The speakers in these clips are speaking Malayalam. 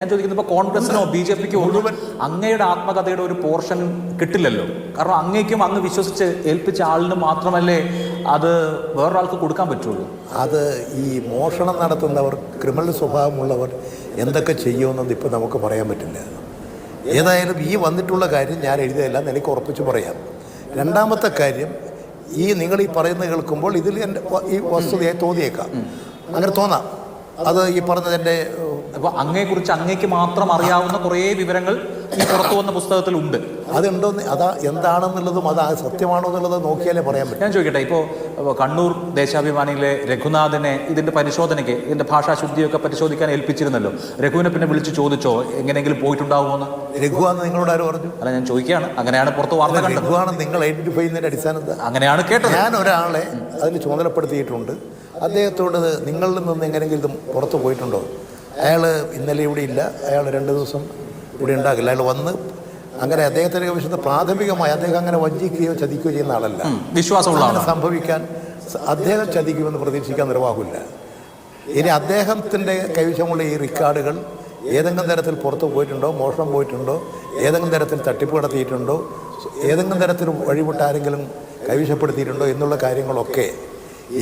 ഞാൻ ചോദിക്കുന്നത് ഇപ്പോൾ കോൺഗ്രസിനോ BJP-ക്കോ മുഴുവൻ അങ്ങയുടെ ആത്മകഥയുടെ ഒരു പോർഷൻ കിട്ടില്ലല്ലോ. കാരണം അങ്ങേക്കും അങ്ങ് വിശ്വസിച്ച് ഏൽപ്പിച്ച ആളിന് മാത്രമല്ലേ അത് വേറൊരാൾക്ക് കൊടുക്കാൻ പറ്റുള്ളൂ. അത് ഈ മോഷണം നടത്തുന്നവർ, ക്രിമിനൽ സ്വഭാവമുള്ളവർ എന്തൊക്കെ ചെയ്യുമെന്നത് ഇപ്പോൾ നമുക്ക് പറയാൻ പറ്റില്ല. ഏതായാലും ഈ വന്നിട്ടുള്ള കാര്യം ഞാൻ എഴുതിയതെല്ലാം എനിക്ക് ഉറപ്പിച്ച് പറയാം. രണ്ടാമത്തെ കാര്യം, ഈ നിങ്ങൾ ഈ പറയുന്നത് കേൾക്കുമ്പോൾ ഇതിൽ എൻ്റെ ഈ വസ്തുതയെ തോന്നിയേക്കാം, അങ്ങനെ തോന്നാം. അത് ഈ പറഞ്ഞതിൻ്റെ അപ്പോൾ അങ്ങയെക്കുറിച്ച് അങ്ങേക്ക് മാത്രം അറിയാവുന്ന കുറേ വിവരങ്ങൾ ഈ പുറത്തു വന്ന പുസ്തകത്തിലുണ്ട്. അതുണ്ടോന്ന്, എന്താണെന്നുള്ളതും അത് സത്യമാണോ എന്നുള്ളത് നോക്കിയാലേ പറയാൻ പറ്റും. ഞാൻ ചോദിക്കട്ടെ, ഇപ്പോൾ കണ്ണൂർ ദേശാഭിമാനിയിലെ രഘുനാഥനെ ഇതിൻ്റെ പരിശോധനയ്ക്ക്, ഇതിൻ്റെ ഭാഷാശുദ്ധിയൊക്കെ പരിശോധിക്കാൻ ഏൽപ്പിച്ചിരുന്നല്ലോ. രഘുവിനെ പിന്നെ വിളിച്ച് ചോദിച്ചോ എങ്ങനെയെങ്കിലും പോയിട്ടുണ്ടാവുമോന്ന്? രഘുവാന്ന് നിങ്ങളോട് ആര് പറഞ്ഞു? അല്ല, ഞാൻ ചോദിക്കുകയാണ്. അങ്ങനെയാണ് പുറത്ത് വാർത്ത കണ്ടത്. രഘുവാണെന്ന് നിങ്ങൾ ഐഡന്റിഫൈ ചെയ്യുന്നതിൻ്റെ അടിസ്ഥാനത്തിൽ അങ്ങനെയാണ് കേട്ടത്. ഞാൻ ഒരാളെ അതിന് ചുമതലപ്പെടുത്തിയിട്ടുണ്ട്. അദ്ദേഹത്തോട് നിങ്ങളിൽ നിന്ന് എങ്ങനെയെങ്കിലും ഇത് പുറത്ത് പോയിട്ടുണ്ടോ? അയാൾ ഇന്നലെ ഇവിടെ ഇല്ല, അയാൾ 2 ദിവസം ഇവിടെ ഉണ്ടാകില്ല. അയാൾ വന്ന് അങ്ങനെ അദ്ദേഹത്തിൻ്റെ വിഷയത്തിൽ പ്രാഥമികമായി അദ്ദേഹം അങ്ങനെ വഞ്ചിക്കുകയോ ചതിക്കുകയോ ചെയ്യുന്ന ആളല്ല. വിശ്വാസമുള്ള അങ്ങനെ സംഭവിക്കാൻ അദ്ദേഹം ചതിക്കുമെന്ന് പ്രതീക്ഷിക്കാൻ നിർവാഹമില്ല. ഇനി അദ്ദേഹത്തിൻ്റെ കൈവശമുള്ള ഈ റെക്കോർഡുകൾ ഏതെങ്കിലും തരത്തിൽ പുറത്ത് പോയിട്ടുണ്ടോ, മോഷണം പോയിട്ടുണ്ടോ, ഏതെങ്കിലും തരത്തിൽ തട്ടിപ്പ് നടത്തിയിട്ടുണ്ടോ, ഏതെങ്കിലും തരത്തിൽ വഴിവിട്ട് ആരെങ്കിലും കൈവശപ്പെടുത്തിയിട്ടുണ്ടോ എന്നുള്ള കാര്യങ്ങളൊക്കെ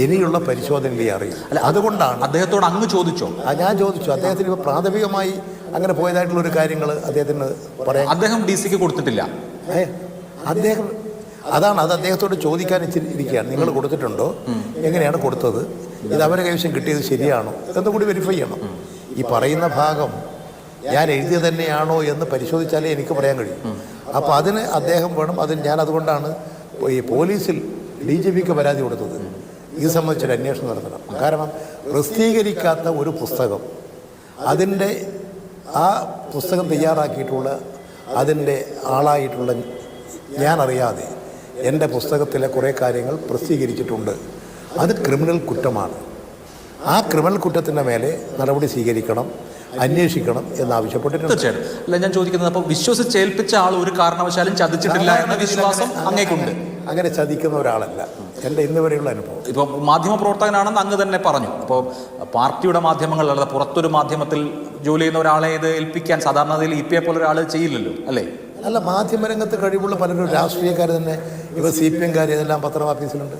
ഇനിയുള്ള പരിശോധനയിൽ അറിയും. അതുകൊണ്ടാണ് അദ്ദേഹത്തോട് അങ്ങ് ചോദിച്ചോ? ഞാൻ ചോദിച്ചു. അദ്ദേഹത്തിന് ഇപ്പോൾ പ്രാഥമികമായി അങ്ങനെ പോയതായിട്ടുള്ളൊരു കാര്യങ്ങൾ അദ്ദേഹത്തിന് പറയാം. അദ്ദേഹം DC-ക്ക് കൊടുത്തിട്ടില്ല. അദ്ദേഹം അത് അദ്ദേഹത്തോട് ചോദിക്കാൻ ഇരിക്കുകയാണ്. നിങ്ങൾ കൊടുത്തിട്ടുണ്ടോ, എങ്ങനെയാണ് കൊടുത്തത്, ഇത് അവരെ കൈവശം കിട്ടിയത് ശരിയാണോ എന്ന് കൂടി വെരിഫൈ ചെയ്യണം. ഈ പറയുന്ന ഭാഗം ഞാൻ എഴുതിയത് തന്നെയാണോ എന്ന് പരിശോധിച്ചാലേ എനിക്ക് പറയാൻ കഴിയും. അപ്പോൾ അതിന് അദ്ദേഹം വേണം. ഞാൻ അതുകൊണ്ടാണ് ഈ പോലീസിൽ DGP-ക്ക് പരാതി കൊടുത്തത്. ഇത് സംബന്ധിച്ചൊരു അന്വേഷണം നടത്തണം. കാരണം പ്രസിദ്ധീകരിക്കാത്ത ഒരു പുസ്തകം, അതിൻ്റെ ആ പുസ്തകം തയ്യാറാക്കിയിട്ടുള്ള അതിൻ്റെ ആളായിട്ടുള്ള ഞാനറിയാതെ എൻ്റെ പുസ്തകത്തിലെ കുറേ കാര്യങ്ങൾ പ്രസിദ്ധീകരിച്ചിട്ടുണ്ട്. അത് ക്രിമിനൽ കുറ്റമാണ്. ആ ക്രിമിനൽ കുറ്റത്തിൻ്റെ മേലെ നടപടി സ്വീകരിക്കണം, അന്വേഷിക്കണം എന്നാവശ്യപ്പെട്ടിട്ടുണ്ട്. തീർച്ചയായിട്ടും. അല്ല, ഞാൻ ചോദിക്കുന്നത്, അപ്പോൾ വിശ്വസിച്ചേൽപ്പിച്ച ആൾ ഒരു കാരണവശാലും ചതിച്ചിട്ടില്ല എന്ന വിശ്വാസം അങ്ങേക്കുണ്ട്? അങ്ങനെ ചതിക്കുന്ന ഒരാളല്ല എൻ്റെ ഇന്ന് വരെയുള്ള അനുഭവം. ഇപ്പോൾ മാധ്യമപ്രവർത്തകനാണെന്ന് അങ്ങ് തന്നെ പറഞ്ഞു. ഇപ്പോൾ പാർട്ടിയുടെ മാധ്യമങ്ങൾ അല്ലാതെ പുറത്തൊരു മാധ്യമത്തിൽ ജോലി ചെയ്യുന്ന ഒരാളെ ഇത് ഏൽപ്പിക്കാൻ സാധാരണയിൽ EPA പോലെ ഒരാൾ ചെയ്യില്ലല്ലോ, അല്ലേ? അല്ല, മാധ്യമരംഗത്ത് കഴിവുള്ള പലരും രാഷ്ട്രീയക്കാർ തന്നെ, ഇപ്പോൾ CPM-കാർ ഇതെല്ലാം പത്രം ഓഫീസിലുണ്ട്.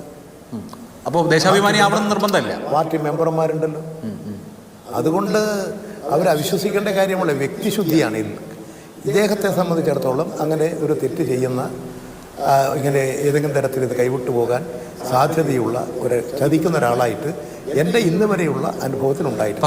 അപ്പോൾ ദേശാഭിമാനി അവിടെ നിർബന്ധമല്ല, പാർട്ടി മെമ്പർമാരുണ്ടല്ലോ. അതുകൊണ്ട് അവരവിശ്വസിക്കേണ്ട കാര്യമുള്ള വ്യക്തിശുദ്ധിയാണ്. ഇദ്ദേഹത്തെ സംബന്ധിച്ചിടത്തോളം അങ്ങനെ ഒരു തെറ്റ് ചെയ്യുന്ന, ഇങ്ങനെ ഏതെങ്കിലും തരത്തിൽ ഇത് കൈവിട്ടു പോകാൻ സാധ്യതയുള്ള ഒരു ചതിക്കുന്ന ഒരാളായിട്ട് എൻ്റെ ഇന്ന് വരെയുള്ള അനുഭവത്തിലുണ്ടായിട്ടുണ്ട്.